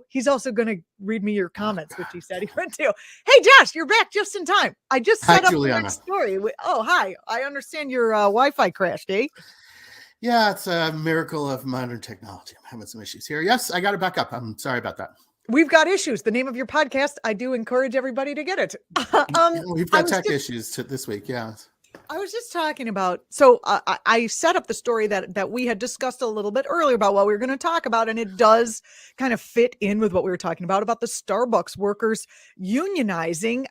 He's also going to read me your comments, which he said he would do. Hey, Josh, you're back just in time. I just set up Julianna. the next story. Oh, hi. I understand your Wi-Fi crashed, eh? Yeah, it's a miracle of modern technology. I'm having some issues here. Yes, I got it back up. I'm sorry about that. We've got issues. The name of your podcast, I do encourage everybody to get it. We've got tech issues this week, yeah. I was just talking about, so I set up the story that we had discussed a little bit earlier about what we were going to talk about, and it does kind of fit in with what we were talking about the Starbucks workers unionizing.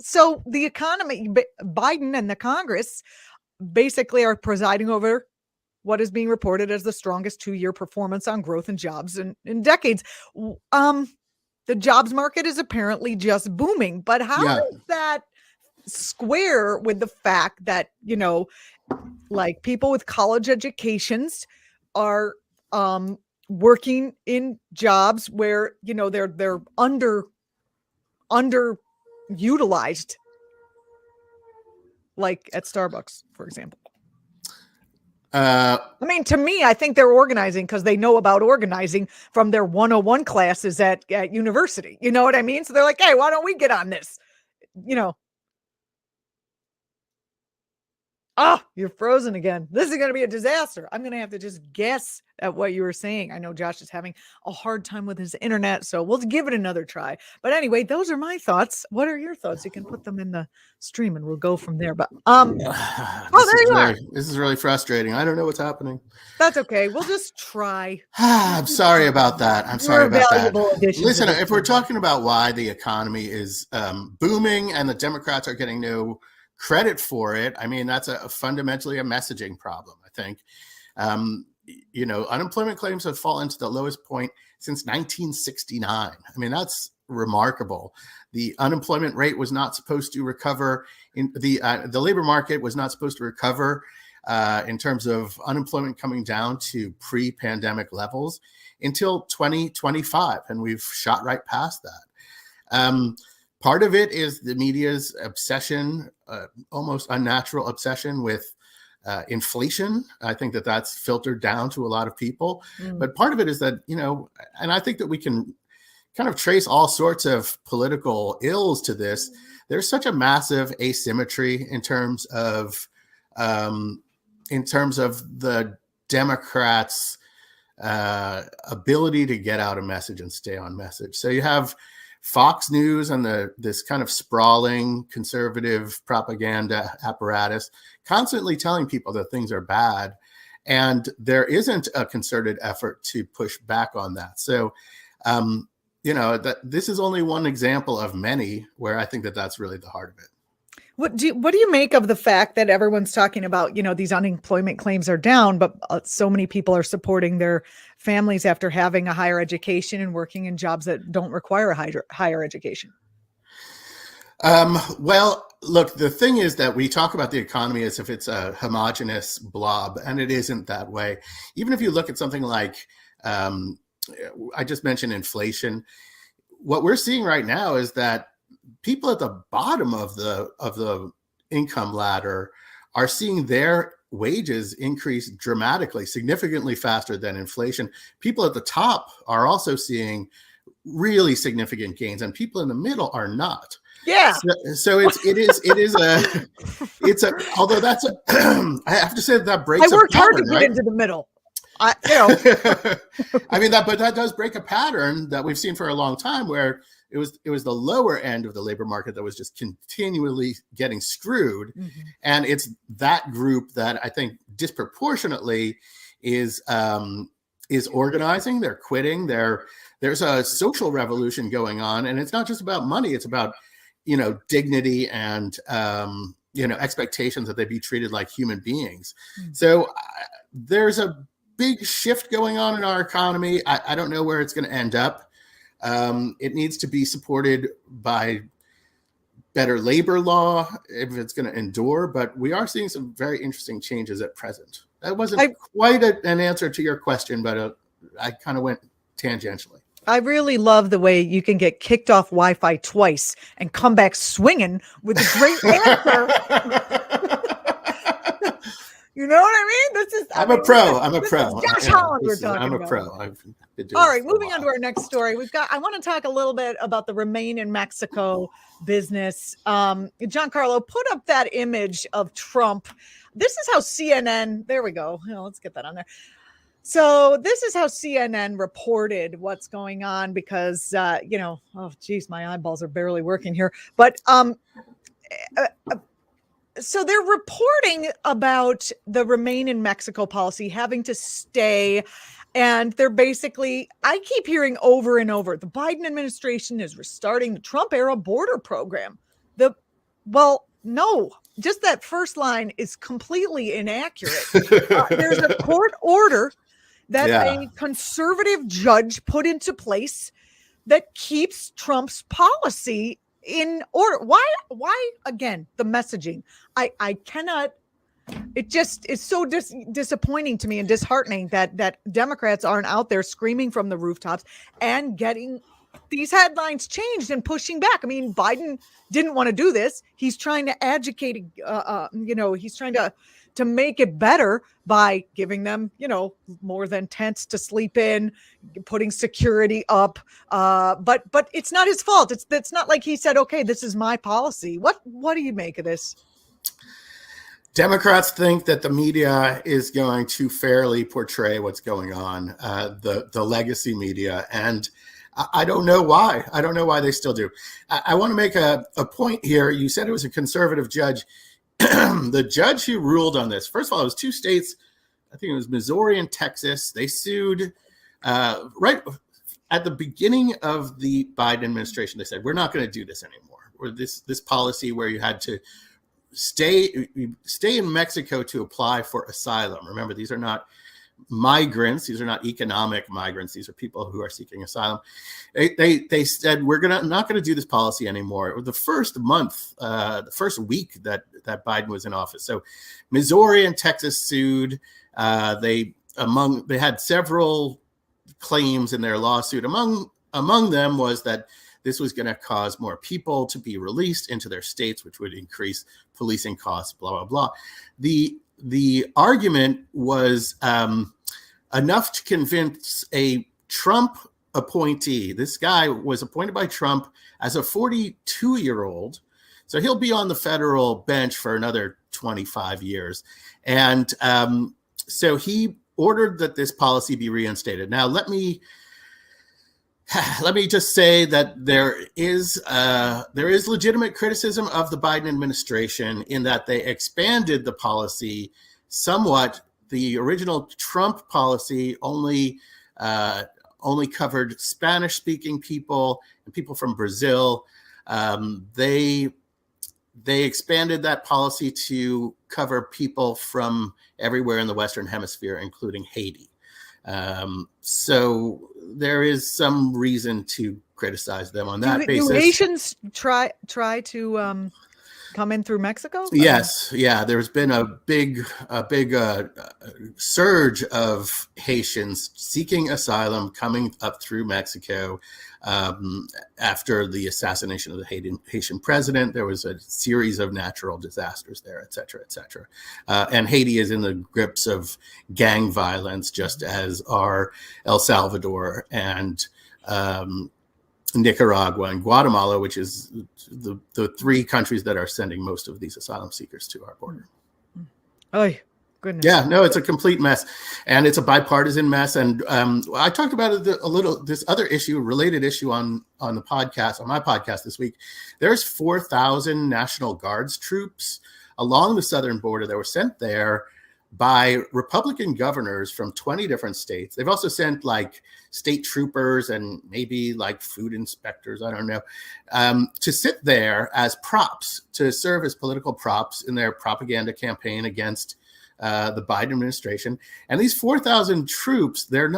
So the economy, Biden and the Congress basically are presiding over what is being reported as the strongest 2-year performance on growth and jobs in decades. The jobs market is apparently just booming, but how does that square with the fact that, like people with college educations are working in jobs where, they're underutilized, like at Starbucks, for example? I mean, to me, I think they're organizing because they know about organizing from their 101 classes at university. You know what I mean? So they're like, hey, why don't we get on this? You're frozen again. This is going to be a disaster. I'm going to have to just guess at what you were saying. I know Josh is having a hard time with his internet, so we'll give it another try. But anyway, those are my thoughts. What are your thoughts? You can put them in the stream and we'll go from there. But this is really frustrating. I don't know what's happening. That's okay. We'll just try. I'm sorry about that. Listen, if we're talking about why the economy is booming and the Democrats are getting no credit for it, I mean, that's fundamentally a messaging problem, I think. Unemployment claims have fallen to the lowest point since 1969. I mean, that's remarkable. The unemployment rate was not supposed to recover in the labor market was not supposed to recover in terms of unemployment coming down to pre-pandemic levels until 2025. And we've shot right past that. Part of it is the media's obsession, almost unnatural obsession with inflation. I think that's filtered down to a lot of people. But part of it is that, and I think that we can kind of trace all sorts of political ills to this. There's such a massive asymmetry in terms of the Democrats' ability to get out a message and stay on message. So you have Fox News and this kind of sprawling conservative propaganda apparatus constantly telling people that things are bad, and there isn't a concerted effort to push back on that. So, that this is only one example of many where I think that's really the heart of it. What do you make of the fact that everyone's talking about, these unemployment claims are down, but so many people are supporting their families after having a higher education and working in jobs that don't require a higher education? Well, look, the thing is that we talk about the economy as if it's a homogenous blob, and it isn't that way. Even if you look at something like, I just mentioned inflation, what we're seeing right now is that people at the bottom of the income ladder are seeing their wages increase dramatically, significantly faster than inflation. People at the top are also seeing really significant gains, and people in the middle are not. Yeah. So although that's I have to say that breaks. I worked hard to get into the middle. I mean but that does break a pattern that we've seen for a long time, where it was the lower end of the labor market that was just continually getting screwed. Mm-hmm. And it's that group that I think disproportionately is organizing. They're quitting. There's a social revolution going on, and it's not just about money. It's about, dignity and, expectations that they be treated like human beings. Mm-hmm. So there's a big shift going on in our economy. I don't know where it's going to end up. It needs to be supported by better labor law if it's going to endure, but we are seeing some very interesting changes at present. That wasn't quite an answer to your question, but I kind of went tangentially. I really love the way you can get kicked off Wi-Fi twice and come back swinging with a great answer. You know what I mean? This is. I'm a pro. I'm a this pro. is Josh Yeah, Holland we're this is- talking I'm a about. pro. I've been doing All this right, for a moving on to while. our next story. I want to talk a little bit about the Remain in Mexico business. Giancarlo, put up that image of Trump. This is how CNN, there we go. Let's get that on there. So this is how CNN reported what's going on because, oh, geez, my eyeballs are barely working here. But so they're reporting about the Remain in Mexico policy having to stay. And they're basically, I keep hearing over and over, the Biden administration is restarting the Trump era border program. No, just that first line is completely inaccurate. There's a court order that a conservative judge put into place that keeps Trump's policy in order. Why again, the messaging? I cannot. It just is so disappointing to me and disheartening that Democrats aren't out there screaming from the rooftops and getting these headlines changed and pushing back. I mean, Biden didn't want to do this. He's trying to educate, he's trying to make it better by giving them, more than tents to sleep in, putting security up. But it's not his fault. It's not like he said, okay, this is my policy. What do you make of this? Democrats think that the media is going to fairly portray what's going on, the legacy media. And I don't know why. I don't know why they still do. I want to make a point here. You said it was a conservative judge. The judge who ruled on this, first of all, it was two states. I think it was Missouri and Texas. They sued right at the beginning of the Biden administration. They said, we're not going to do this anymore. Or this policy where you had to stay in Mexico to apply for asylum. Remember, these are not migrants. These are not economic migrants. These are people who are seeking asylum. They said, we're not going to do this policy anymore. It was the first month, the first week that Biden was in office. So Missouri and Texas sued. They had several claims in their lawsuit. Among them was that this was going to cause more people to be released into their states, which would increase policing costs, blah, blah, blah. The argument was enough to convince a Trump appointee. This guy was appointed by Trump as a 42-year-old. So he'll be on the federal bench for another 25 years. And so he ordered that this policy be reinstated. Now, let me just say that there is legitimate criticism of the Biden administration in that they expanded the policy somewhat. The original Trump policy only covered Spanish-speaking people and people from Brazil. They expanded that policy to cover people from everywhere in the Western Hemisphere, including Haiti. So there is some reason to criticize them on that basis. Do Haitians try to come in through Mexico? Yes, yeah. There's been a big surge of Haitians seeking asylum coming up through Mexico after the assassination of the Haitian president. There was a series of natural disasters there, et cetera, et cetera. And Haiti is in the grips of gang violence, just as are El Salvador and Nicaragua and Guatemala, which is the three countries that are sending most of these asylum seekers to our border. Oh, goodness. Yeah, no, it's a complete mess, and it's a bipartisan mess. And I talked about it a little. This other issue, related issue on the podcast, on my podcast this week. There's 4,000 National Guards troops along the southern border that were sent there by Republican governors from 20 different states. They've also sent like state troopers and maybe like food inspectors, I don't know, to sit there as props, to serve as political props in their propaganda campaign against the Biden administration. And these 4,000 troops, they're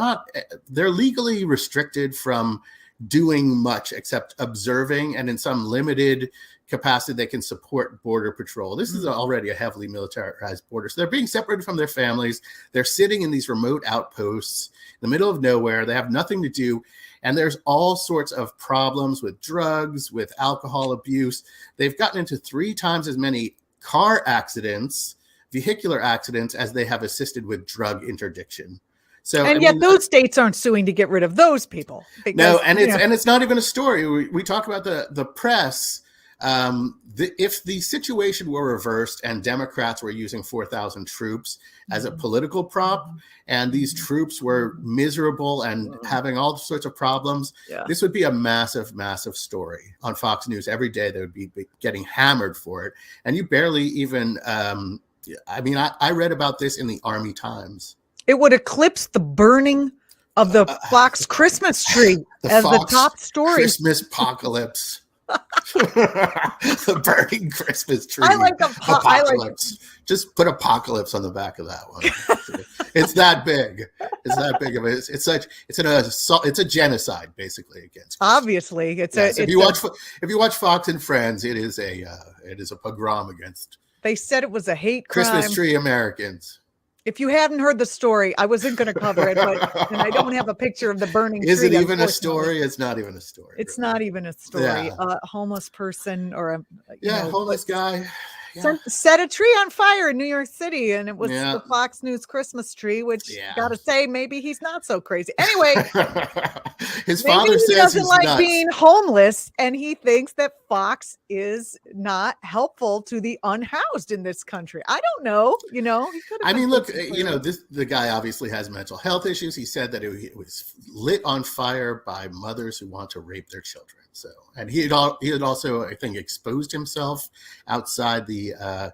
legally restricted from doing much except observing, and in some limited capacity they can support border patrol. This is already a heavily militarized border. So they're being separated from their families. They're sitting in these remote outposts in the middle of nowhere. They have nothing to do. And there's all sorts of problems with drugs, with alcohol abuse. They've gotten into 3 times as many car accidents vehicular accidents as they have assisted with drug interdiction. So, and yet those states aren't suing to get rid of those people. Because, no, and it's not even a story. We talk about the press. If the situation were reversed and Democrats were using 4,000 troops as a political prop, and these troops were miserable and having all sorts of problems, this would be a massive, massive story on Fox News every day. They would be getting hammered for it. And you barely even, I read about this in the Army Times. It would eclipse the burning of the Fox Christmas tree as the top story. Christmas apocalypse. The burning Christmas tree. I like apocalypse. Just put apocalypse on the back of that one. It's that big. It's that big of it. It's a genocide basically against Christians. Obviously, if you watch Fox and Friends, it is a pogrom against. They said it was a hate crime. Christmas tree Americans. If you hadn't heard the story, I wasn't going to cover it, and I don't have a picture of the burning tree. Is it even a story? It's not even a story. It's really not even a story. Yeah. A homeless person or a homeless guy. Set a tree on fire in New York City, and it was the Fox News Christmas tree, which gotta say, maybe he's not so crazy. Anyway, his father says he doesn't like nuts. Being homeless, and he thinks that Fox is not helpful to the unhoused in this country. I don't know. He could have the guy obviously has mental health issues. He said that it was lit on fire by mothers who want to rape their children. So, and he had also, I think, exposed himself outside the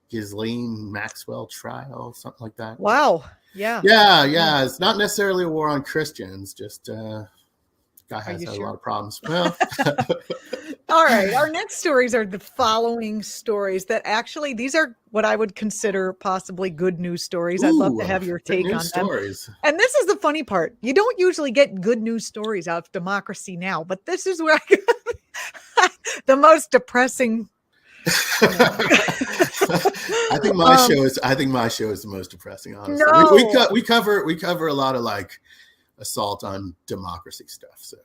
Ghislaine Maxwell trial, something like that. Wow. Yeah. Yeah. It's not necessarily a war on Christians. Just guy has had a lot of problems. Well, all right. Our next stories are the following stories that actually, these are what I would consider possibly good news stories. I'd love to have your take on stories. Them. And this is the funny part. You don't usually get good news stories out of Democracy Now!, but this is where I got the most depressing. I think my show is the most depressing, honestly. No. We cover a lot of like assault on democracy stuff. So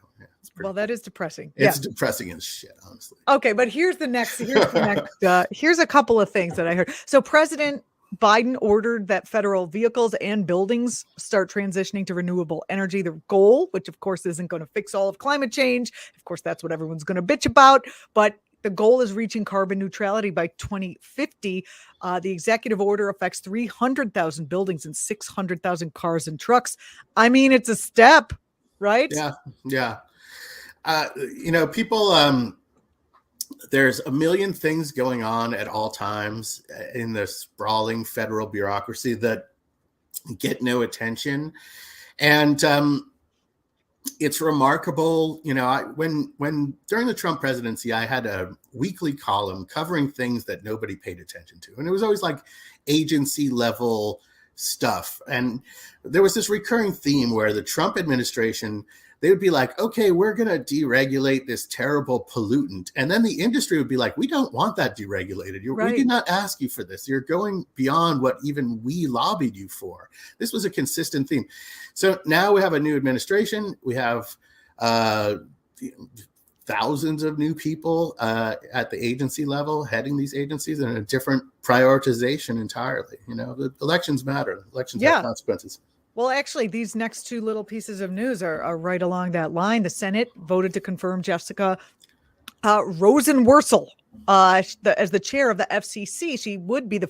that is depressing. It's depressing as shit, honestly. Okay, but here's a couple of things that I heard. So President Biden ordered that federal vehicles and buildings start transitioning to renewable energy. The goal, which of course isn't going to fix all of climate change. Of course, that's what everyone's going to bitch about, but the goal is reaching carbon neutrality by 2050. The executive order affects 300,000 buildings and 600,000 cars and trucks. I mean, it's a step, right? Yeah. People, there's a million things going on at all times in the sprawling federal bureaucracy that get no attention. And it's remarkable, when during the Trump presidency, I had a weekly column covering things that nobody paid attention to. And it was always like agency level stuff. And there was this recurring theme where the Trump administration, they would be like, okay, we're going to deregulate this terrible pollutant. And then the industry would be like, we don't want that deregulated. We did not ask you for this. You're going beyond what even we lobbied you for. This was a consistent theme. So now we have a new administration. We have thousands of new people at the agency level heading these agencies, and a different prioritization entirely. The elections matter. Elections have consequences. Well, actually, these next two little pieces of news are right along that line. The Senate voted to confirm Jessica Rosenworcel as the chair of the FCC. She will be the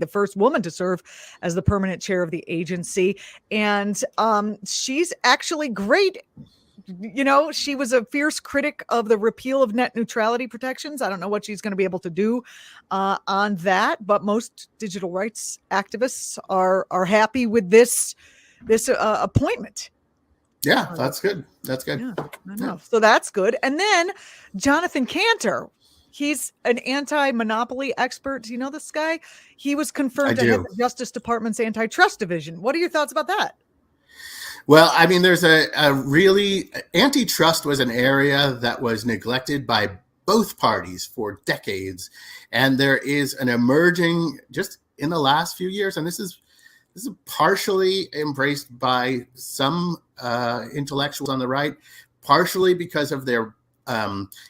first woman to serve as the permanent chair of the agency. And she's actually great. She was a fierce critic of the repeal of net neutrality protections. I don't know what she's going to be able to do on that, but most digital rights activists are happy with this appointment. Yeah, that's good. That's good. Yeah, I know. So that's good. And then Jonathan Cantor, he's an anti-monopoly expert. Do you know this guy? He was confirmed to head the Justice Department's antitrust division. What are your thoughts about that? Well, I mean, there's a really antitrust was an area that was neglected by both parties for decades. And there is an emerging just in the last few years. And this is partially embraced by some intellectuals on the right, partially because of their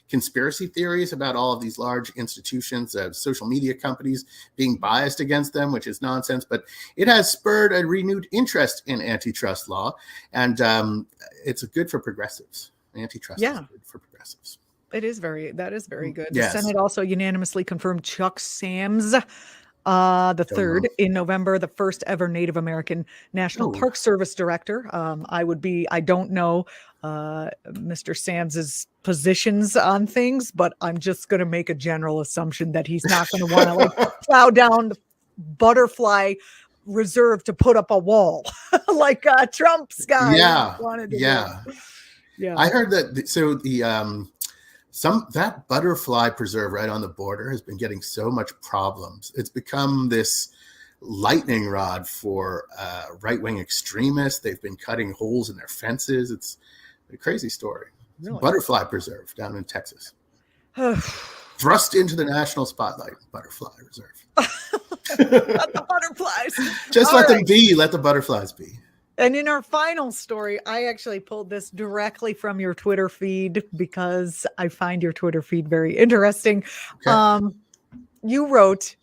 conspiracy theories about all of these large institutions, social media companies being biased against them, which is nonsense. But it has spurred a renewed interest in antitrust law, and it's good for progressives. Antitrust is good for progressives. That is very good. Yes. The Senate also unanimously confirmed Chuck Sams, the third in November, the first ever Native American National Park Service director. I don't know Mr. Sams's positions on things, but I'm just going to make a general assumption that he's not going to want to like plow down the butterfly reserve to put up a wall like Trump's guy wanted to do. Yeah. I heard that. So that butterfly preserve right on the border has been getting so much problems. It's become this lightning rod for right-wing extremists. They've been cutting holes in their fences. It's a crazy story. Really? Butterfly preserve down in Texas. Thrust into the national spotlight, butterfly reserve. Not the butterflies. Just let them be. Let the butterflies be. And in our final story, I actually pulled this directly from your Twitter feed because I find your Twitter feed very interesting. Okay. You wrote,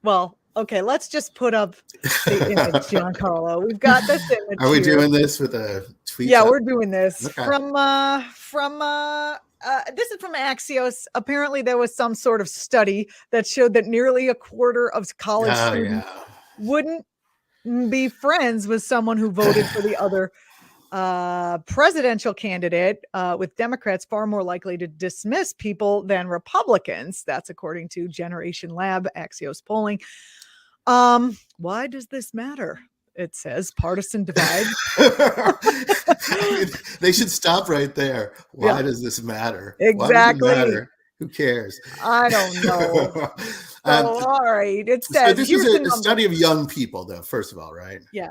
let's just put up the image, Giancarlo. We've got this image. Are we doing this with a tweet? Yeah, we're doing this from this is from Axios. Apparently, there was some sort of study that showed that nearly a quarter of college students wouldn't be friends with someone who voted for the other presidential candidate, with Democrats far more likely to dismiss people than Republicans. That's according to Generation Lab, Axios polling. Why does this matter? It says partisan divide. They should stop right there. Why does this matter? Exactly. Why does it matter? Who cares? I don't know. All right. It says so this is a study of young people, though, first of all, right? Yeah.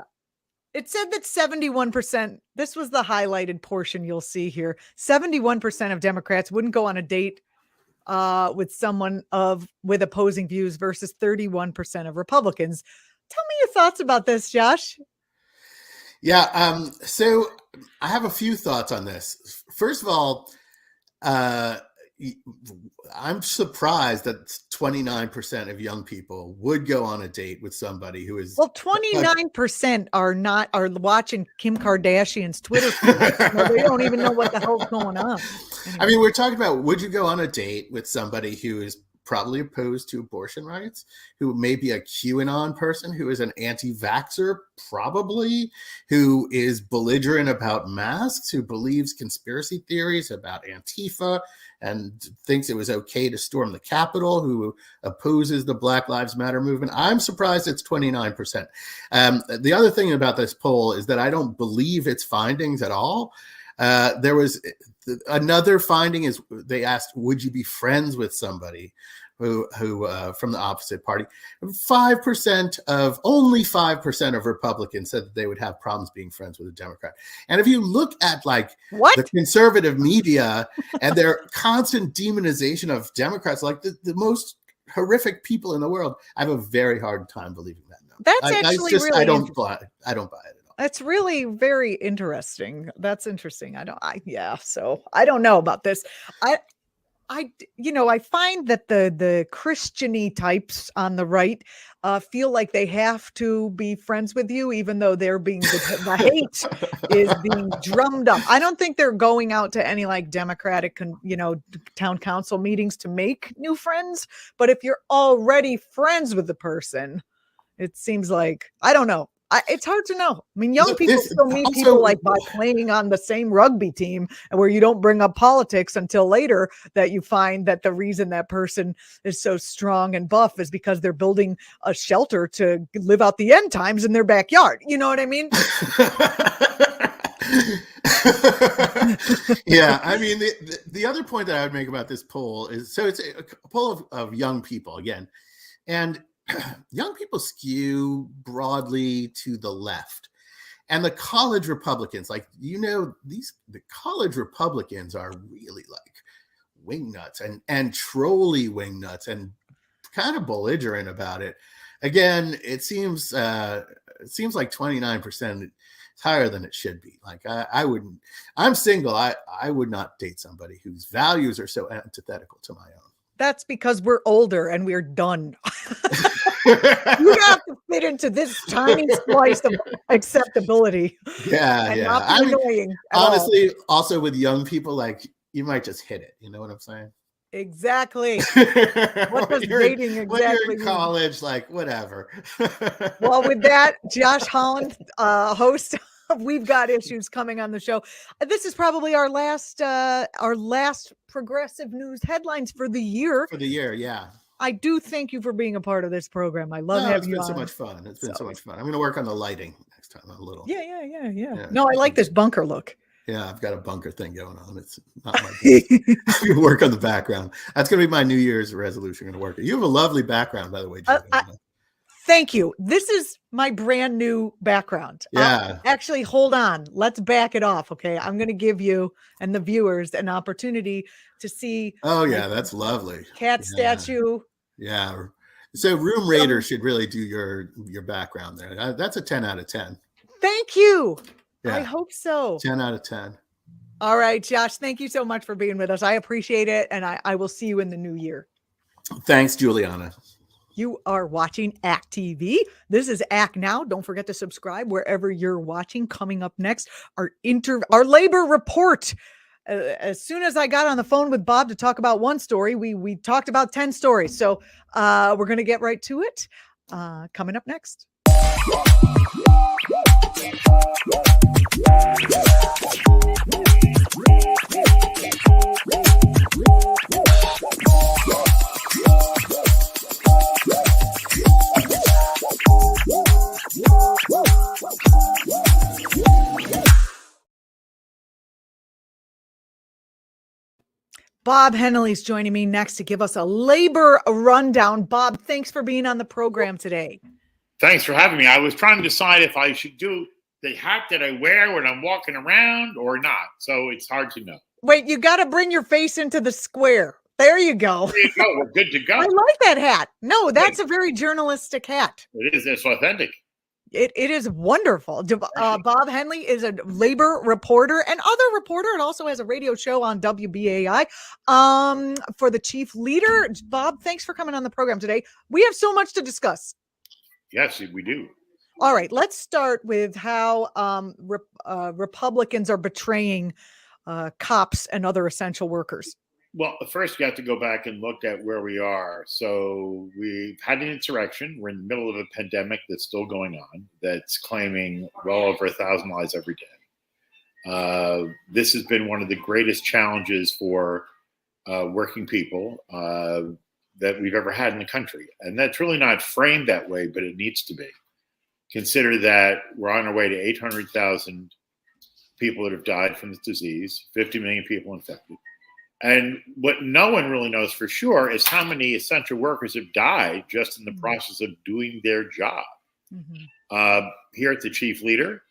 It said that 71%, this was the highlighted portion you'll see here. 71% of Democrats wouldn't go on a date with someone with opposing views versus 31% of Republicans. Tell me your thoughts about this, Josh. Yeah. So I have a few thoughts on this. First of all, I'm surprised that 29% of young people would go on a date with somebody who is 29% are watching Kim Kardashian's Twitter feed. They don't even know what the hell's going on. Anyway. I mean, we're talking about, would you go on a date with somebody who is probably opposed to abortion rights, who may be a QAnon person, who is an anti-vaxxer, probably, who is belligerent about masks, who believes conspiracy theories about Antifa and thinks it was okay to storm the Capitol, who opposes the Black Lives Matter movement? I'm surprised it's 29%. The other thing about this poll is that I don't believe its findings at all. There was another finding is they asked, would you be friends with somebody who from the opposite party? Only 5% of Republicans said that they would have problems being friends with a Democrat. And if you look at the conservative media and their constant demonization of Democrats, like the most horrific people in the world, I have a very hard time believing that. No. I don't buy it at all. That's really very interesting. That's interesting. So I don't know about this. I find that the Christian-y types on the right feel like they have to be friends with you, even though they're being the hate is being drummed up. I don't think they're going out to any Democratic, town council meetings to make new friends. But if you're already friends with the person, it seems like, I don't know. It's hard to know. I mean, young people still meet people by playing on the same rugby team, and where you don't bring up politics until later, that you find that the reason that person is so strong and buff is because they're building a shelter to live out the end times in their backyard. You know what I mean? Yeah. I mean, the other point that I would make about this poll is, so it's a poll of young people again. And young people skew broadly to the left, and the college Republicans, the college Republicans are really wingnuts and trolly wingnuts and kind of belligerent about it. Again, it seems like 29% It's higher than it should be. Like I wouldn't. I'm single. I would not date somebody whose values are so antithetical to my own. That's because we're older and we're done. You have to fit into this tiny slice of acceptability. Yeah, and yeah. not be annoying at honestly, all. also with young people, like you might just hit it. You know what I'm saying? Exactly. What does When dating you're exactly in mean? college, like whatever. Well, with that, Josh Holland, host of We've Got Issues, coming on the show. This is probably our last progressive news headlines for the year. For the year, yeah. I do thank you for being a part of this program. I love having you on. It's been so much fun. It's been so much fun. I'm going to work on the lighting next time a little. Yeah. No, I like this bunker look. Yeah, I've got a bunker thing going on. It's not my best. I'm going to work on the background. That's going to be my New Year's resolution. I'm going to work. You have a lovely background, by the way, Julianna. Thank you. This is my brand new background. Yeah. Actually, hold on. Let's back it off. Okay. I'm going to give you and the viewers an opportunity to see. Oh, yeah. That's lovely. Cat statue. Yeah. So Room Raider should really do your background there. That's a 10 out of 10. Thank you. Yeah. I hope so. 10 out of 10. All right, Josh. Thank you so much for being with us. I appreciate it. And I will see you in the new year. Thanks, Julianna. You are watching actTV. This is Act Now. Don't forget to subscribe wherever you're watching. Coming up next, our labor report. As soon as I got on the phone with Bob to talk about one story, we talked about 10 stories. So we're going to get right to it. Coming up next. Bob Hennelly is joining me next to give us a labor rundown. Bob, thanks for being on the program today. Thanks for having me. I was trying to decide if I should do the hat that I wear when I'm walking around or not. So it's hard to know. Wait, you got to bring your face into the square. There you go. There you go. We're good to go. I like that hat. No, that's a very journalistic hat. It is. It's authentic. It is wonderful. Bob Hennelly is a labor reporter and other reporter. It also has a radio show on WBAI for the chief leader. Bob, thanks for coming on the program today. We have so much to discuss. Yes, we do. All right, let's start with how Republicans are betraying cops and other essential workers. Well, first you have to go back and look at where we are. So we've had an insurrection. We're in the middle of a pandemic that's still going on, that's claiming well over 1,000 lives every day. This has been one of the greatest challenges for working people that we've ever had in the country. And that's really not framed that way, but it needs to be. Consider that we're on our way to 800,000 people that have died from this disease, 50 million people infected. And what no one really knows for sure is how many essential workers have died just in the process of doing their job. Mm-hmm. Here at the Chief Leader,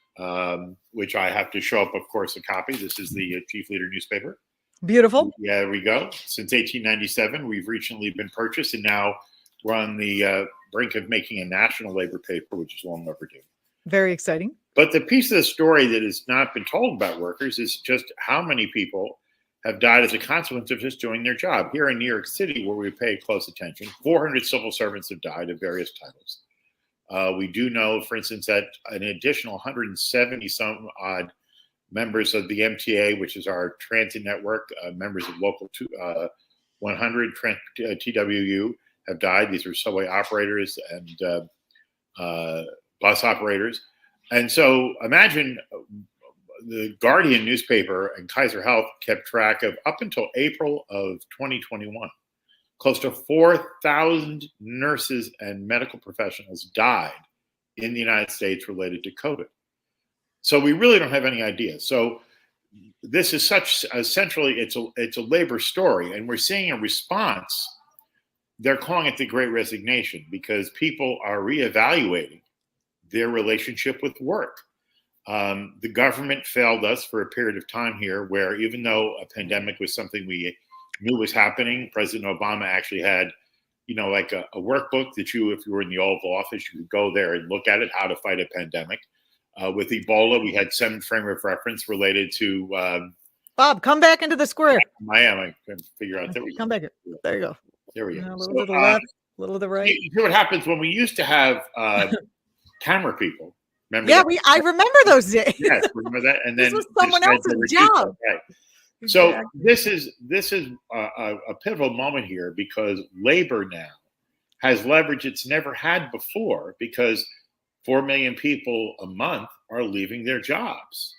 which I have to show up, of course, a copy. This is the Chief Leader newspaper. Beautiful. Yeah, there we go. Since 1897, we've recently been purchased, and now we're on the brink of making a national labor paper, which is long overdue. Very exciting. But the piece of the story that has not been told about workers is just how many people have died as a consequence of just doing their job. Here in New York City, where we pay close attention, 400 civil servants have died of various titles. We do know, for instance, that an additional 170 some odd members of the MTA, which is our transit network, members of Local 100 TWU have died. These are subway operators and bus operators. And so imagine the Guardian newspaper and Kaiser Health kept track of, up until April of 2021, close to 4,000 nurses and medical professionals died in the United States related to COVID. So we really don't have any idea. So this is essentially, it's a labor story, and we're seeing a response. They're calling it the Great Resignation because people are reevaluating their relationship with work. The government failed us for a period of time here where, even though a pandemic was something we knew was happening, President Obama actually had, like a workbook that if you were in the Oval Office, you could go there and look at it, how to fight a pandemic. With Ebola, we had some frame of reference related to Bob, come back into the square. Miami. I can figure out. There we go. Come back. There you go. There we go. A little to the left, a little to the right. You see what happens when we used to have camera people. Remember? Yeah, that? I remember those days. Yes, remember that. And This then was someone else's job. Right. So this is a pivotal moment here because labor now has leverage it's never had before because 4 million people a month are leaving their jobs.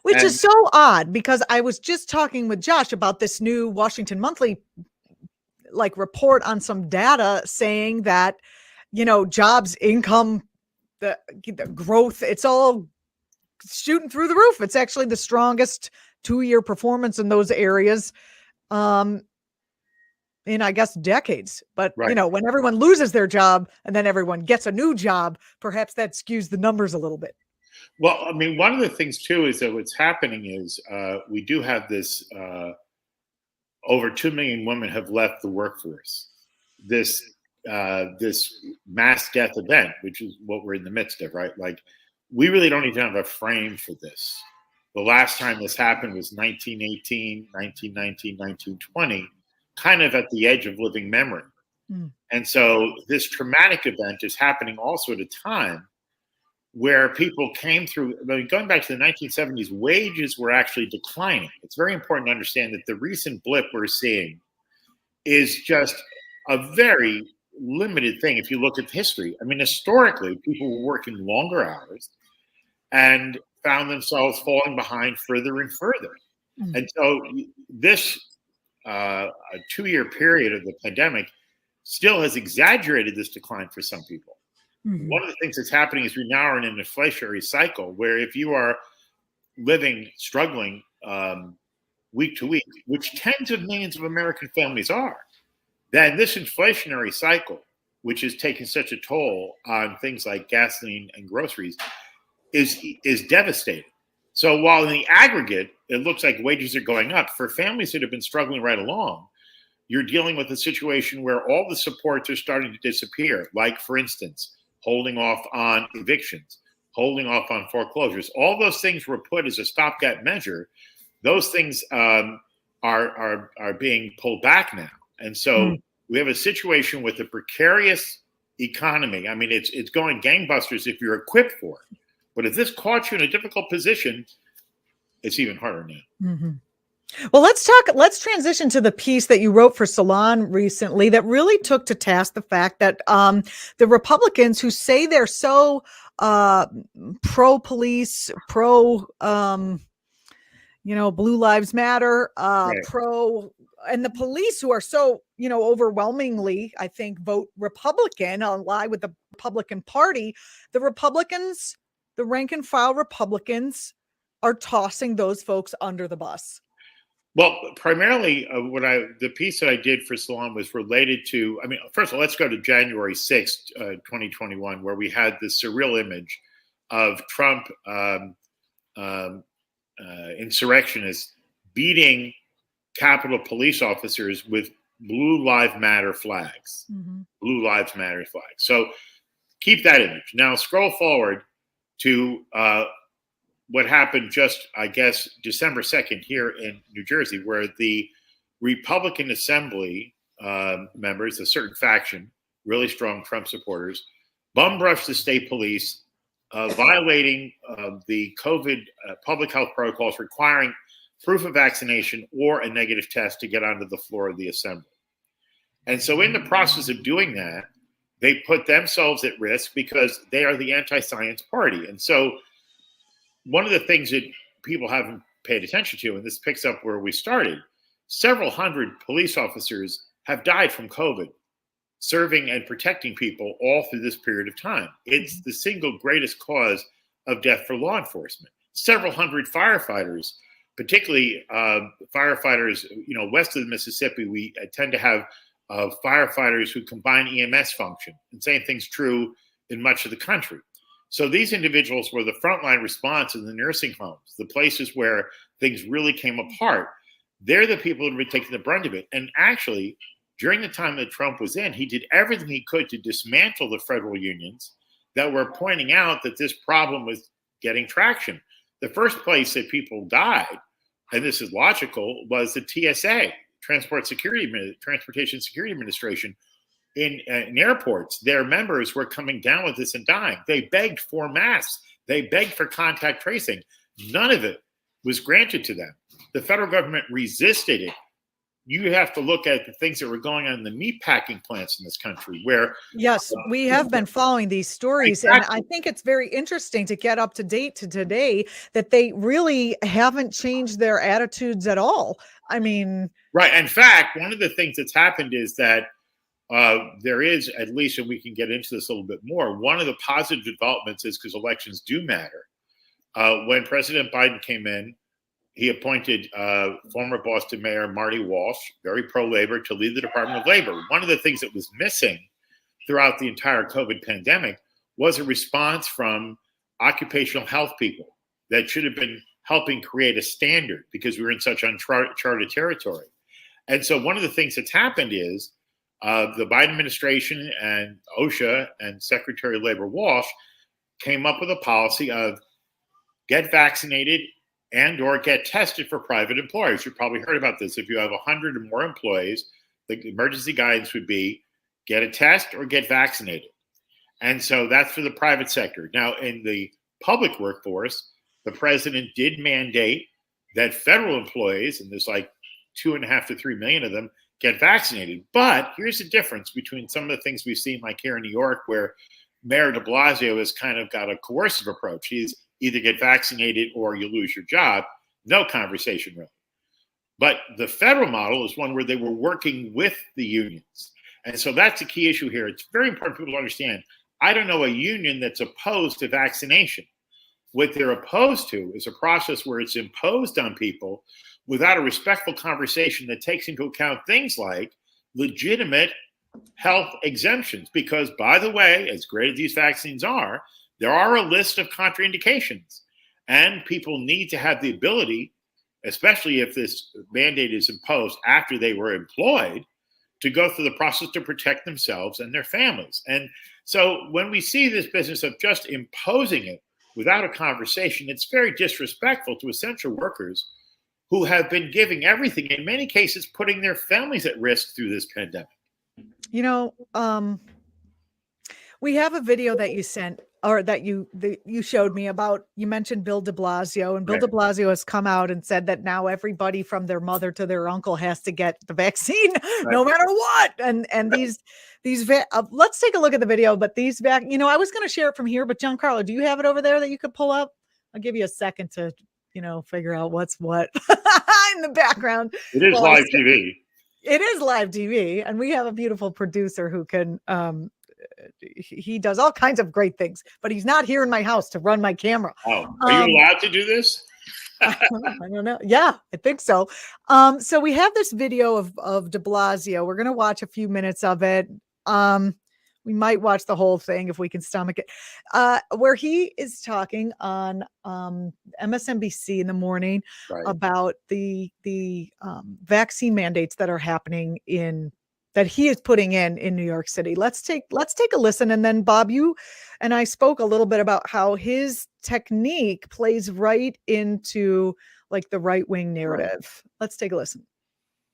Which is so odd because I was just talking with Josh about this new Washington Monthly report on some data saying that, jobs, income, the growth, it's all shooting through the roof. It's actually the strongest 2-year performance in those areas in, I guess, decades. But, right. When everyone loses their job and then everyone gets a new job, perhaps that skews the numbers a little bit. Well, I mean, one of the things, too, is that what's happening is we do have this over 2 million women have left the workforce. This mass death event, which is what we're in the midst of, right? Like, we really don't even have a frame for this. The last time this happened was 1918, 1919, 1920, kind of at the edge of living memory. Mm. And so this traumatic event is happening also at a time where people came through, going back to the 1970s, wages were actually declining. It's very important to understand that the recent blip we're seeing is just a very limited thing if you look at history. I mean, historically, people were working longer hours and found themselves falling behind further and further. Mm-hmm. And so this 2-year period of the pandemic still has exaggerated this decline for some people. Mm-hmm. One of the things that's happening is we now are in an inflationary cycle where if you are struggling week to week, which tens of millions of American families are, then this inflationary cycle, which is taking such a toll on things like gasoline and groceries, is devastating. So while in the aggregate, it looks like wages are going up, for families that have been struggling right along, you're dealing with a situation where all the supports are starting to disappear, like, for instance, holding off on evictions, holding off on foreclosures. All those things were put as a stopgap measure. Those things are being pulled back now. And so we have a situation with a precarious economy. I mean, it's going gangbusters if you're equipped for it. But if this caught you in a difficult position, it's even harder now. Mm-hmm. Well, let's transition to the piece that you wrote for Salon recently that really took to task the fact that the Republicans who say they're so pro-police, Blue Lives Matter, right. And the police who are so, overwhelmingly, I think, vote Republican, ally with the Republican Party, the Republicans, the rank and file Republicans are tossing those folks under the bus. Well, primarily, the piece that I did for Salon was related to, first of all, let's go to January 6th, 2021, where we had this surreal image of Trump insurrectionists beating Capitol police officers with Blue Lives Matter flags. Mm-hmm. Blue Lives Matter flags. So keep that image. Now scroll forward to what happened just, I guess, December 2nd here in New Jersey, where the Republican Assembly members, a certain faction, really strong Trump supporters, bum rushed the state police, violating the COVID public health protocols requiring proof of vaccination or a negative test to get onto the floor of the assembly. And so in the process of doing that, they put themselves at risk because they are the anti-science party. And so one of the things that people haven't paid attention to, and this picks up where we started, several hundred police officers have died from COVID, serving and protecting people all through this period of time. It's the single greatest cause of death for law enforcement. Several hundred firefighters, particularly firefighters, west of the Mississippi, we tend to have firefighters who combine EMS function. And same thing's true in much of the country. So these individuals were the frontline response in the nursing homes, the places where things really came apart. They're the people who have been taking the brunt of it. And actually, during the time that Trump was in, he did everything he could to dismantle the federal unions that were pointing out that this problem was getting traction. The first place that people died, and this is logical, was the TSA, Transportation Security Administration, in airports. Their members were coming down with this and dying. They begged for masks. They begged for contact tracing. None of it was granted to them. The federal government resisted it. You have to look at the things that were going on in the meat packing plants in this country where. Yes, we have been following these stories. Exactly. And I think it's very interesting to get up to date to today that they really haven't changed their attitudes at all. I mean. Right. In fact, one of the things that's happened is that there is, at least, and we can get into this a little bit more, one of the positive developments is, because elections do matter. When President Biden came in, he appointed former Boston Mayor Marty Walsh, very pro-labor, to lead the Department of Labor. One of the things that was missing throughout the entire COVID pandemic was a response from occupational health people that should have been helping create a standard, because we were in such uncharted territory. And so one of the things that's happened is the Biden administration and OSHA and Secretary of Labor Walsh came up with a policy of get vaccinated and or get tested for private employers. You've probably heard about this. If you have 100 or more employees, the emergency guidance would be get a test or get vaccinated. And so that's for the private sector. Now, in the public workforce, the president did mandate that federal employees, and there's like 2.5 to 3 million of them, get vaccinated. But here's the difference between some of the things we've seen, like here in New York, where Mayor DeBlasio has kind of got a coercive approach. He's either get vaccinated or you lose your job. No conversation, really. But the federal model is one where they were working with the unions. And so that's a key issue here. It's very important for people to understand. I don't know a union that's opposed to vaccination. What they're opposed to is a process where it's imposed on people without a respectful conversation that takes into account things like legitimate health exemptions. Because, by the way, as great as these vaccines are, there are a list of contraindications. And people need to have the ability, especially if this mandate is imposed after they were employed, to go through the process to protect themselves and their families. And so when we see this business of just imposing it without a conversation, it's very disrespectful to essential workers who have been giving everything, in many cases, putting their families at risk through this pandemic. You know, we have a video that you sent, or that you showed me about, you mentioned Bill DeBlasio, and Bill DeBlasio has come out and said that now everybody from their mother to their uncle has to get the vaccine, no matter what. And these let's take a look at the video. But these I was going to share it from here, but Giancarlo, do you have it over there that you could pull up? I'll give you a second to, figure out what's what in the background. It is live TV. It is live TV, and we have a beautiful producer who can, he does all kinds of great things, but he's not here in my house to run my camera. Oh, are you allowed to do this? I don't know. Yeah, I think so. So we have this video of DeBlasio. We're going to watch a few minutes of it. We might watch the whole thing if we can stomach it, where he is talking on MSNBC in the morning about the vaccine mandates that are happening that he is putting in New York City. Let's take a listen. And then Bob, you and I spoke a little bit about how his technique plays right into like the right-wing narrative. Let's take a listen.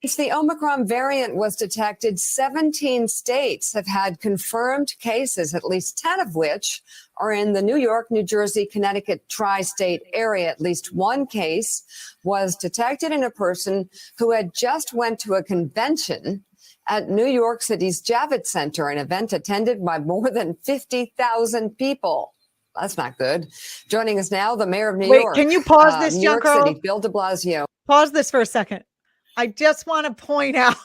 Since the Omicron variant was detected, 17 states have had confirmed cases, at least 10 of which are in the New York, New Jersey, Connecticut tri-state area. At least one case was detected in a person who had just went to a convention at New York City's Javits Center, an event attended by more than 50,000 people. That's not good. Joining us now, the mayor of New York. Can you pause this, New York Giancarlo? City, Bill DeBlasio. Pause this for a second. I just want to point out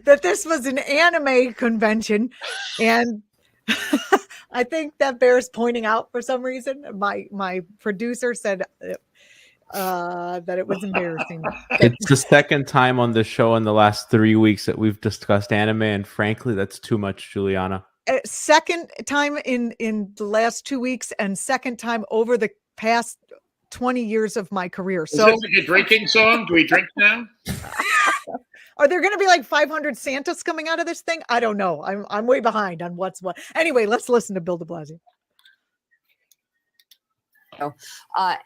that this was an anime convention, and I think that bears pointing out for some reason. My producer said that it was embarrassing. It's the second time on the show in the last 3 weeks that we've discussed anime, and frankly, that's too much, Juliana. Second time in the last 2 weeks, and second time over the past 20 years of my career. So, is this like a drinking song? Do we drink now? Are there going to be like 500 Santas coming out of this thing? I don't know. I'm way behind on what's what. Anyway, let's listen to Bill DeBlasio.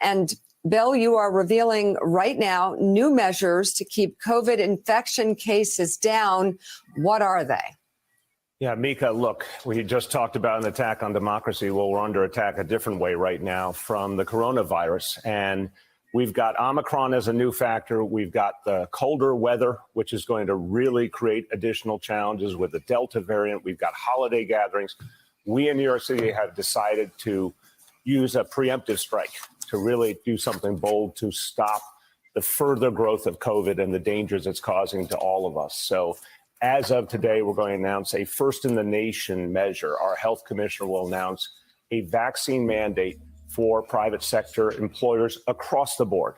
And Bill, you are revealing right now new measures to keep COVID infection cases down. What are they? Yeah, Mika, look, we just talked about an attack on democracy. Well, we're under attack a different way right now from the coronavirus. And we've got Omicron as a new factor. We've got the colder weather, which is going to really create additional challenges with the Delta variant. We've got holiday gatherings. We in New York City have decided to use a preemptive strike to really do something bold to stop the further growth of COVID and the dangers it's causing to all of us. So as of today, we're going to announce a first in the nation measure. Our health commissioner will announce a vaccine mandate for private sector employers across the board.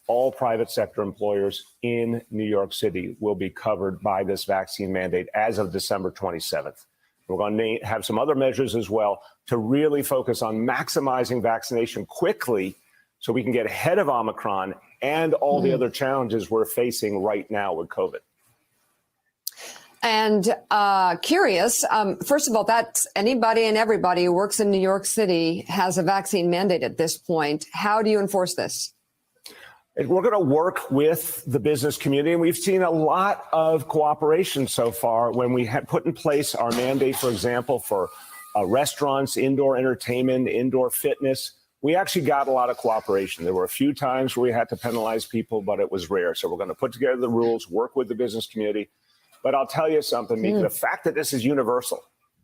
All private sector employers in New York City will be covered by this vaccine mandate as of December 27th. We're going to have some other measures as well to really focus on maximizing vaccination quickly so we can get ahead of Omicron and all the other challenges we're facing right now with COVID. And curious, first of all, that's anybody and everybody who works in New York City has a vaccine mandate at this point. How do you enforce this? We're going to work with the business community, and we've seen a lot of cooperation so far when we have put in place our mandate, for example, for restaurants, indoor entertainment, indoor fitness. We actually got a lot of cooperation. There were a few times where we had to penalize people, but it was rare. So we're going to put together the rules, work with the business community. But I'll tell you something, Mika, the fact that this is universal,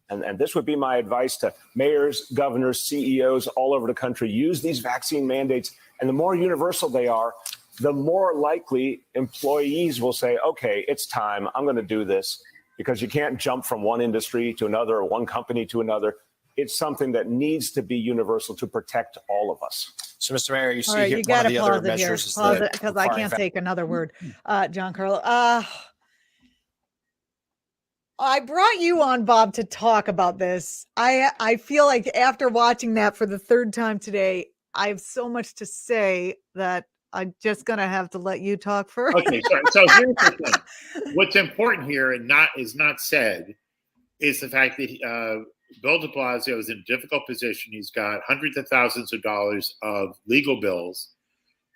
and this would be my advice to mayors, governors, CEOs all over the country, use these vaccine mandates. And the more universal they are, the more likely employees will say, okay, it's time. I'm going to do this, because you can't jump from one industry to another or one company to another. It's something that needs to be universal to protect all of us. So, Mr. Mayor, you see Right, here, you one got of to the other pause it here, measures is pause the it, because I can't take another word. John Carlo, I brought you on, Bob, to talk about this. I feel like after watching that for the third time today, I have so much to say that I'm just going to have to let you talk first. Okay, so here's the thing. What's important here and is not said is the fact that Bill DeBlasio is in a difficult position. He's got hundreds of thousands of dollars of legal bills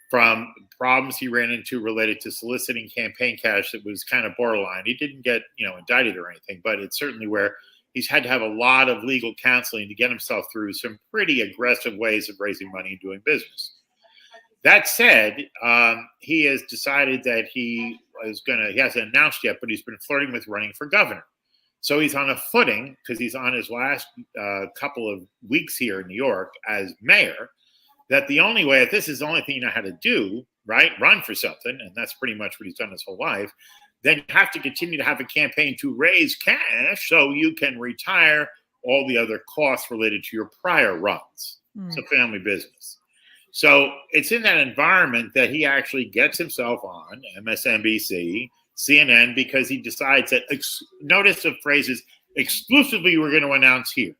from problems he ran into related to soliciting campaign cash that was kind of borderline. He didn't get, indicted or anything, but it's certainly where he's had to have a lot of legal counseling to get himself through some pretty aggressive ways of raising money and doing business. That said, he has decided that he hasn't announced yet, but he's been flirting with running for governor. So he's on a footing, because he's on his last couple of weeks here in New York as mayor, that the only way, if this is the only thing you know how to do, right, run for something, and that's pretty much what he's done his whole life, then you have to continue to have a campaign to raise cash so you can retire all the other costs related to your prior runs. It's a family business. So it's in that environment that he actually gets himself on MSNBC, CNN, because he decides that, notice the phrases, exclusively we're going to announce here.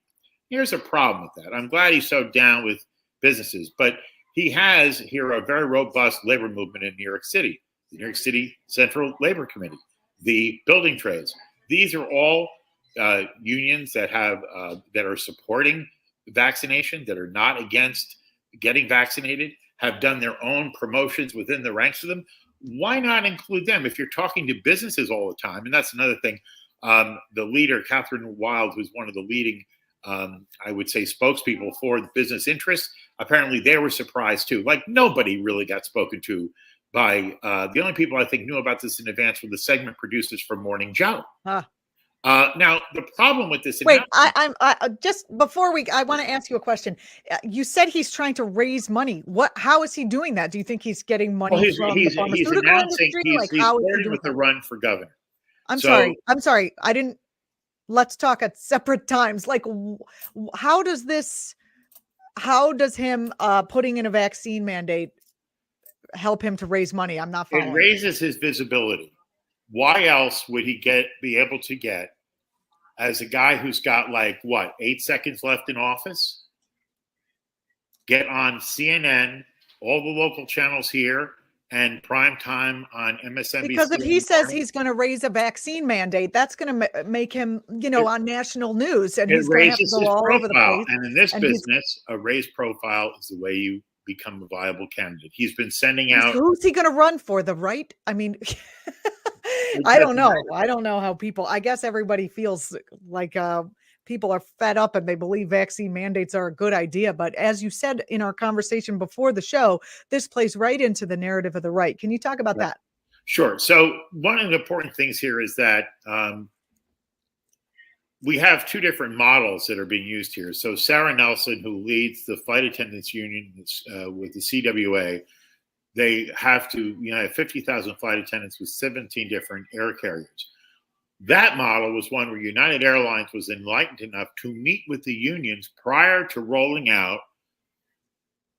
Here's a problem with that. I'm glad he's so down with businesses, but he has here a very robust labor movement in New York City, the New York City Central Labor Committee, the building trades. These are all unions that have that are supporting vaccination, that are not against getting vaccinated, have done their own promotions within the ranks of them. Why not include them if you're talking to businesses all the time? And that's another thing. The leader, Catherine Wild, who's one of the leading, I would say, spokespeople for the business interests, apparently they were surprised too. Like, nobody really got spoken to by the only people I think knew about this in advance were the segment producers from Morning Joe. Now, the problem with this. Wait, I just before I want to ask you a question. You said he's trying to raise money. How is he doing that? Do you think he's getting money from the pharmaceutical industry? He's flirting with the run for governor. I'm sorry. I didn't. Let's talk at separate times. Like, how does him putting in a vaccine mandate help him to raise money? I'm not following. It raises his visibility. Why else would he be able to get, as a guy who's got 8 seconds left in office, get on CNN, all the local channels here, and prime time on MSNBC. Because if he says he's going to raise a vaccine mandate, that's going to make him, on national news, and he's going to have to go all over the place. And in this business, a raised profile is the way you become a viable candidate. He's been sending out. Who's he going to run for? The right? I mean, I don't know. I don't know how people. I guess everybody feels like people are fed up and they believe vaccine mandates are a good idea. But as you said in our conversation before the show, this plays right into the narrative of the right. Can you talk about that? Sure. So one of the important things here is that we have two different models that are being used here. So Sarah Nelson, who leads the flight attendants union with the CWA, they have to have 50,000 flight attendants with 17 different air carriers. That model was one where United Airlines was enlightened enough to meet with the unions prior to rolling out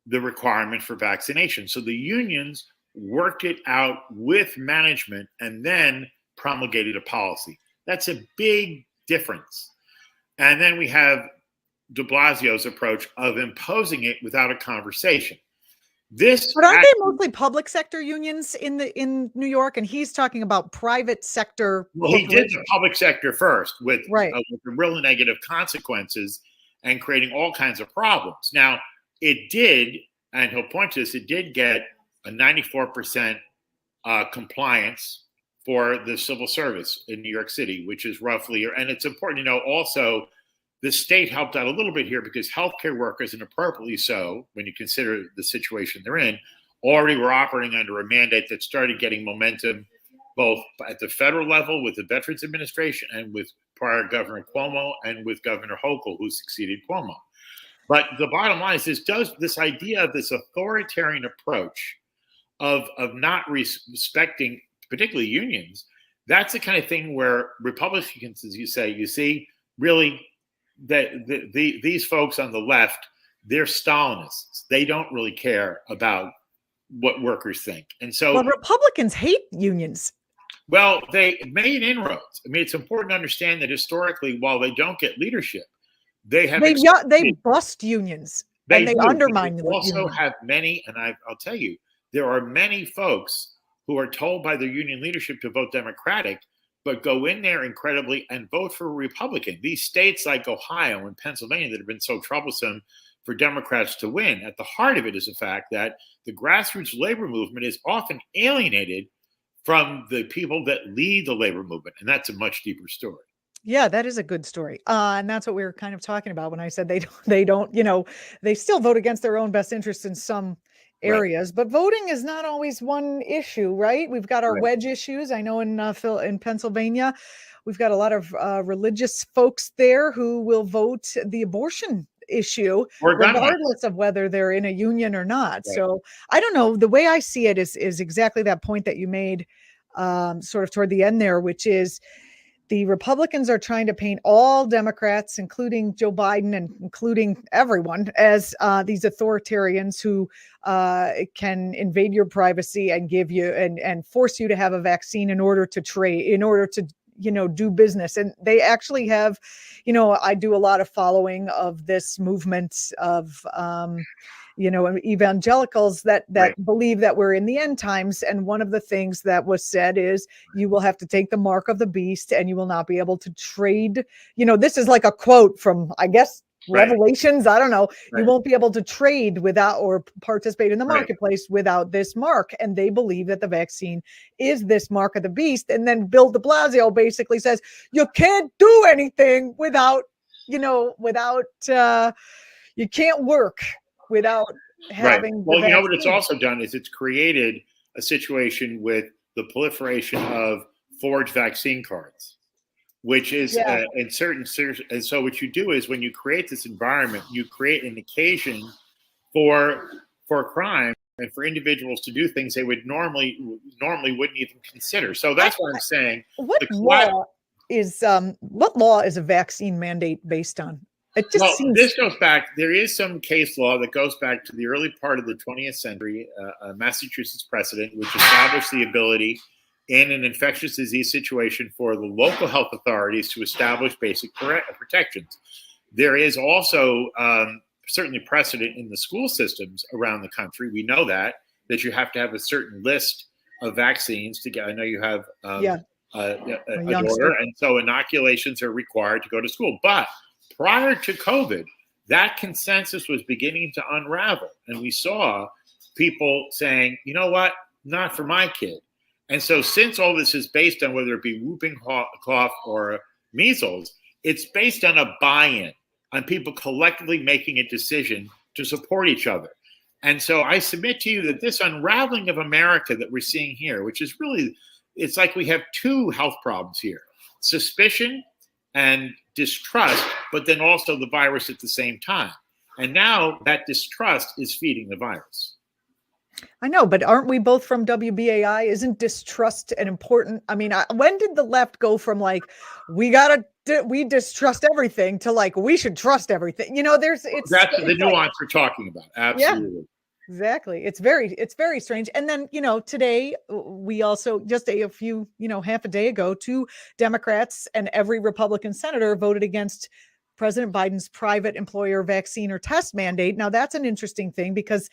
the requirement for vaccination. So the unions worked it out with management and then promulgated a policy. That's a big difference. And then we have DeBlasio's approach of imposing it without a conversation. But aren't they mostly public sector unions in New York? And he's talking about private sector. Well, he did the public sector first with the really negative consequences and creating all kinds of problems. Now, it did, and he'll point to this, it did get a 94% compliance for the civil service in New York City, which is roughly, and it's important to know also, the state helped out a little bit here because healthcare workers, and appropriately so, when you consider the situation they're in, already were operating under a mandate that started getting momentum both at the federal level with the Veterans Administration and with prior Governor Cuomo and with Governor Hochul, who succeeded Cuomo. But the bottom line is this idea of this authoritarian approach of not respecting particularly unions, that's the kind of thing where Republicans, as you say, you see, really, these folks on the left, they're Stalinists. They don't really care about what workers think. And so Republicans hate unions. Well, they made inroads. I mean, it's important to understand that historically, while they don't get leadership, they bust unions and they undermine them. They also have many, and I'll tell you, there are many folks who are told by their union leadership to vote Democratic, but go in there incredibly and vote for a Republican. These states like Ohio and Pennsylvania that have been so troublesome for Democrats to win, at the heart of it is the fact that the grassroots labor movement is often alienated from the people that lead the labor movement. And that's a much deeper story. Yeah, that is a good story. And that's what we were kind of talking about when I said they don't, they still vote against their own best interests in some areas, but voting is not always one issue, right? We've got our wedge issues. I know in Pennsylvania, we've got a lot of religious folks there who will vote the abortion issue regardless of whether they're in a union or not. So I don't know. The way I see it is exactly that point that you made sort of toward the end there, which is the Republicans are trying to paint all Democrats, including Joe Biden and including everyone, as these authoritarians who can invade your privacy and give you and force you to have a vaccine in order to trade, in order to do business. And they actually have, I do a lot of following of this movement of evangelicals that believe that we're in the end times. And one of the things that was said is you will have to take the mark of the beast and you will not be able to trade. This is like a quote from, I guess, Revelations. I don't know. You won't be able to trade without or participate in the marketplace without this mark. And they believe that the vaccine is this mark of the beast. And then Bill DeBlasio basically says, you can't do anything without, you can't work without having. Well, what it's also done is it's created a situation with the proliferation of forged vaccine cards, which is in certain. And so what you do is when you create this environment, you create an occasion for crime and for individuals to do things they would normally wouldn't even consider. So that's what I'm saying. What law is a vaccine mandate based on? It just seems. This goes back. There is some case law that goes back to the early part of the 20th century, a Massachusetts precedent, which established the ability in an infectious disease situation for the local health authorities to establish basic protections. There is also certainly precedent in the school systems around the country. We know that that you have to have a certain list of vaccines to get. I know you have Yeah. a youngster. daughter, and so inoculations are required to go to school. But prior to COVID, that consensus was beginning to unravel, and we saw people saying, you know what, not for my kid. And so since all this is based on whether it be whooping cough or measles, it's based on a buy-in, on people collectively making a decision to support each other. And so I submit to you that this unraveling of America that we're seeing here, which is really, it's like we have two health problems here: suspicion and distrust, but then also the virus at the same time. And now that distrust is feeding the virus. I know, but aren't we both from WBAI? Isn't distrust an important? I mean, when did the left go from like we distrust everything to like we should trust everything? You know, that's the nuance we're talking about. Absolutely. Yeah, exactly. It's very strange. And then, you know, today we also just a few, you know, half a day ago, 2 Democrats and every Republican senator voted against President Biden's private employer vaccine or test mandate. Now that's an interesting thing because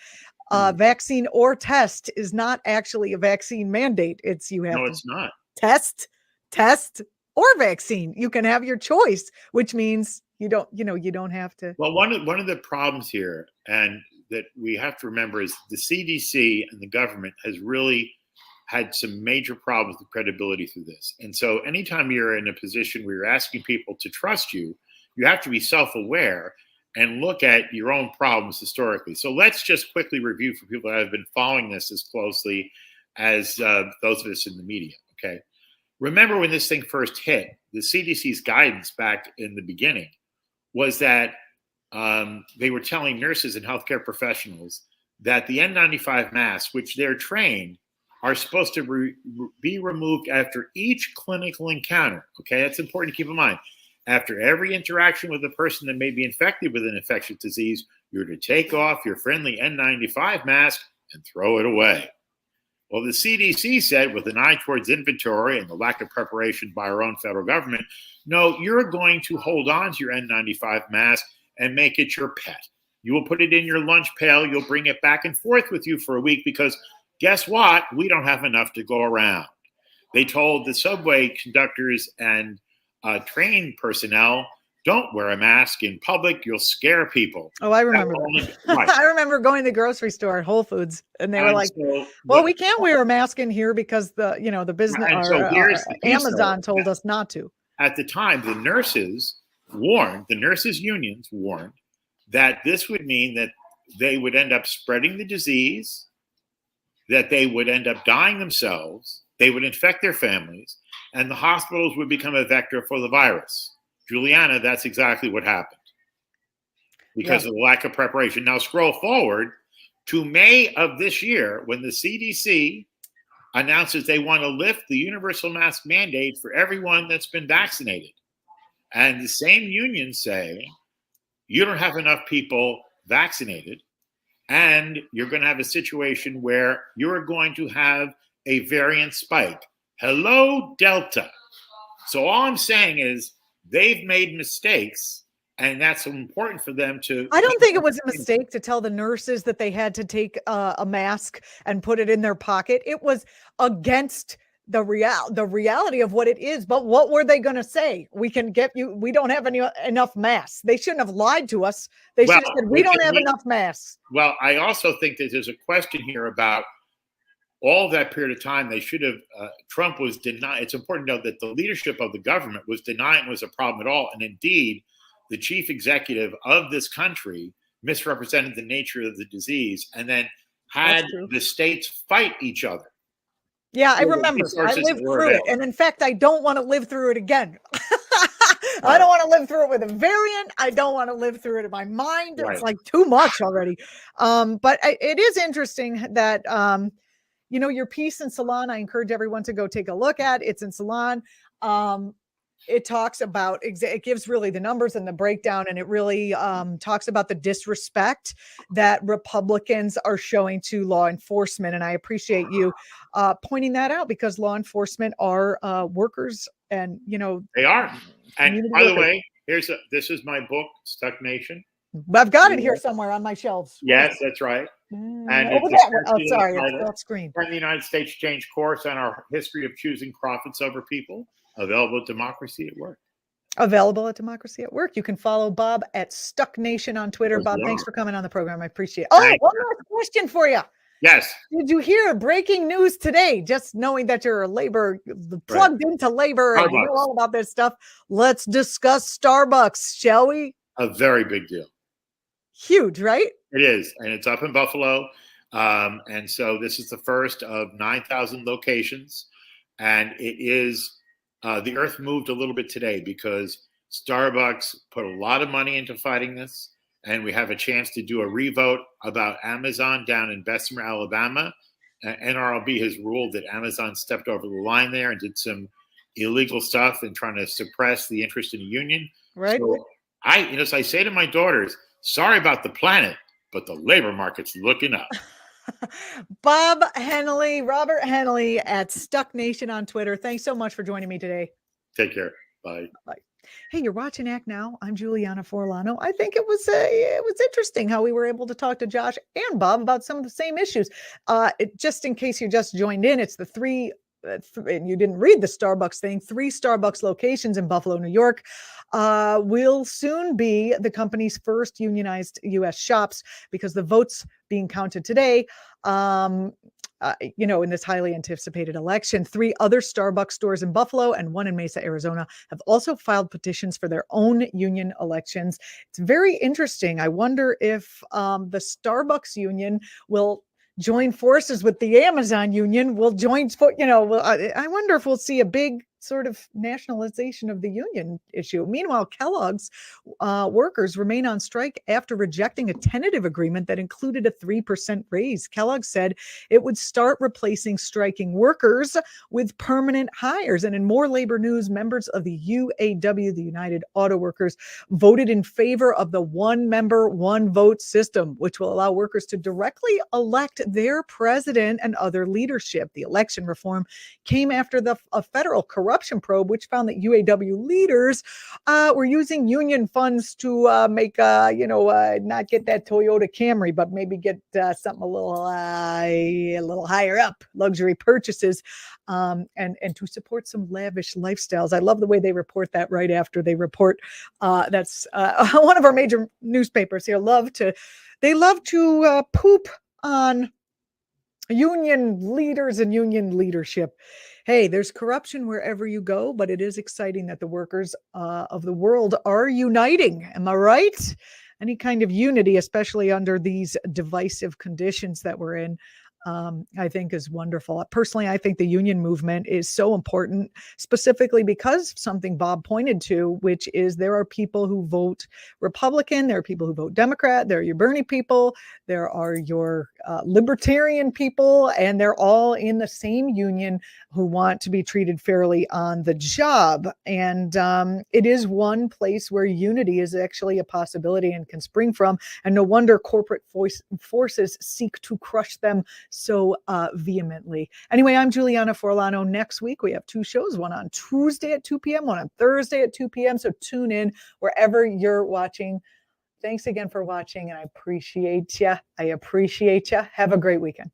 vaccine or test is not actually a vaccine mandate. It's it's not. Test or vaccine. You can have your choice, which means you don't have to. Well, one of the problems here, and that we have to remember, is the CDC and the government has really had some major problems with credibility through this. And so anytime you're in a position where you're asking people to trust you, you have to be self-aware and look at your own problems historically. So let's just quickly review for people that have been following this as closely as those of us in the media, okay? Remember when this thing first hit, the CDC's guidance back in the beginning was that they were telling nurses and healthcare professionals that the N95 masks, which they're trained, are supposed to be removed after each clinical encounter, okay? That's important to keep in mind. After every interaction with a person that may be infected with an infectious disease, you're to take off your friendly N95 mask and throw it away. Well, the CDC said, with an eye towards inventory and the lack of preparation by our own federal government, no, you're going to hold on to your N95 mask and make it your pet. You will put it in your lunch pail. You'll bring it back and forth with you for a week because guess what? We don't have enough to go around. They told the subway conductors and train personnel, don't wear a mask in public. You'll scare people. Oh, I remember that. Right. I remember going to the grocery store at Whole Foods, and they were like, "Well, we can't wear a mask in here because the business Amazon told us not to." At the time, the nurses unions warned that this would mean that they would end up spreading the disease, that they would end up dying themselves, they would infect their families, and the hospitals would become a vector for the virus. Julianna, that's exactly what happened because of the lack of preparation. Now scroll forward to May of this year when the CDC announces they want to lift the universal mask mandate for everyone that's been vaccinated. And the same unions say, you don't have enough people vaccinated, and you're going to have a situation where you're going to have a variant spike. Hello, Delta. So all I'm saying is they've made mistakes, and that's important for them to. I don't think it was a mistake to tell the nurses that they had to take a mask and put it in their pocket. It was against the reality of what it is. But what were they going to say? We don't have enough masks. They shouldn't have lied to us. They should have said, we don't have enough masks. Well, I also think that there's a question here about all that period of time. They should have, Trump was denied. It's important to note that the leadership of the government was denying it was a problem at all. And indeed, the chief executive of this country misrepresented the nature of the disease and then had the states fight each other. Yeah, I remember. I lived through it. And in fact, I don't want to live through it again. I don't want to live through it with a variant. I don't want to live through it in my mind. It's like too much already. But it is interesting that, your piece in Salon, I encourage everyone to go take a look at. It's in Salon. It talks about, it gives really the numbers and the breakdown, and it really talks about the disrespect that Republicans are showing to law enforcement. And I appreciate you pointing that out because law enforcement are workers, and they are. And by the way, this is my book, Stuck Nation. I've got it here somewhere on my shelves. Yes, that's right. And Over it's that. Oh, sorry, essentially it's off screen. Can the United States change course on our history of choosing profits over people? Available at Democracy at Work. Available at Democracy at Work. You can follow Bob at Stuck Nation on Twitter. Bob, thanks for coming on the program. I appreciate it. Oh, Thank one last question for you. Yes. Did you hear breaking news today? Just knowing that you're plugged into labor and you know all about this stuff. Let's discuss Starbucks, shall we? A very big deal. Huge, right? It is. And it's up in Buffalo. And so this is the first of 9,000 locations. And it is, the earth moved a little bit today because Starbucks put a lot of money into fighting this. And we have a chance to do a revote about Amazon down in Bessemer, Alabama. NRLB has ruled that Amazon stepped over the line there and did some illegal stuff and trying to suppress the interest in the union. Right. So I say to my daughters, sorry about the planet, but the labor market's looking up. Bob Hennelly, Robert Hennelly at Stuck Nation on Twitter. Thanks so much for joining me today. Take care. Bye. Bye. Hey, you're watching Act Now. I'm Julianna Forlano. I think it was interesting how we were able to talk to Josh and Bob about some of the same issues. Just in case you just joined in, it's the three. And you didn't read the Starbucks thing. 3 Starbucks locations in Buffalo, New York, will soon be the company's first unionized U.S. shops because the votes being counted today. In this highly anticipated election, 3 other Starbucks stores in Buffalo and 1 in Mesa, Arizona, have also filed petitions for their own union elections. It's very interesting. I wonder if the Starbucks union will join forces with the Amazon union. Will join, I wonder if we'll see a big sort of nationalization of the union issue. Meanwhile, Kellogg's workers remain on strike after rejecting a tentative agreement that included a 3% raise. Kellogg said it would start replacing striking workers with permanent hires. And in more labor news, members of the UAW, the United Auto Workers, voted in favor of the one-member, one-vote system, which will allow workers to directly elect their president and other leadership. The election reform came after a federal corruption probe, which found that UAW leaders were using union funds to make, not get that Toyota Camry, but maybe get something a little higher up, luxury purchases, and to support some lavish lifestyles. I love the way they report that right after they report. That's one of our major newspapers here. They love to poop on union leaders and union leadership. Hey, there's corruption wherever you go, but it is exciting that the workers of the world are uniting. Am I right? Any kind of unity, especially under these divisive conditions that we're in, I think is wonderful. Personally, I think the union movement is so important, specifically because something Bob pointed to, which is there are people who vote Republican, there are people who vote Democrat, there are your Bernie people, there are your libertarian people, and they're all in the same union who want to be treated fairly on the job. And it is one place where unity is actually a possibility and can spring from. And no wonder corporate forces seek to crush them so vehemently. Anyway, I'm Julianna Forlano. Next week, we have 2 shows, one on Tuesday at 2 p.m., one on Thursday at 2 p.m. So tune in wherever you're watching. Thanks again for watching, and I appreciate you. Have a great weekend.